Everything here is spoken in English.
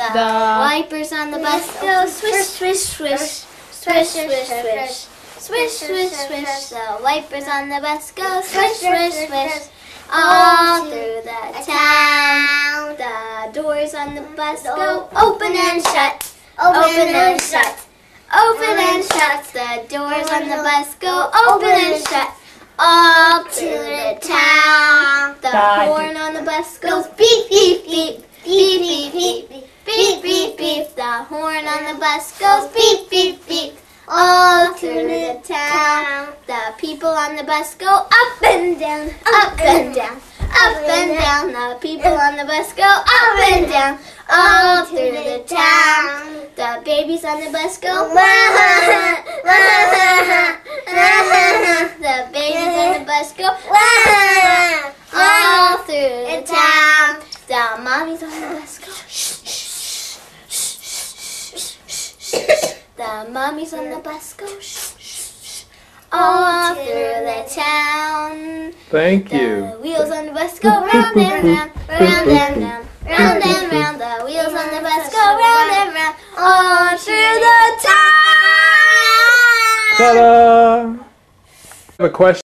The wipers on the bus go swish, swish, swish. Swish, swish, swish. Swish, swish, swish. The wipers on the bus go swish, swish, swish. All through the town. The doors on the bus go open and shut. Open and shut. Open and shut. The doors on the bus go open and shut. All to the town. The horn on the bus goes beep, beep, beep. Beep, beep, beep. Beep, beep, beep. The horn on the bus goes beep, beep, beep. All through the town. The people on the bus go up and down, up and down, up and down. The people on the bus go up and down, all through the town. The babies on the bus go wah, wah, wah. The babies on the bus go wah, all through the town. The mommies on the bus go shh, shh, shh, shh, shh, shh. The mummies on the bus go shh, shh, shh, all through the town. Thank you. The wheels on the bus go round and round, round and round, round and round. The wheels on the bus go round and round, all through the town. Ta-da! I have a question.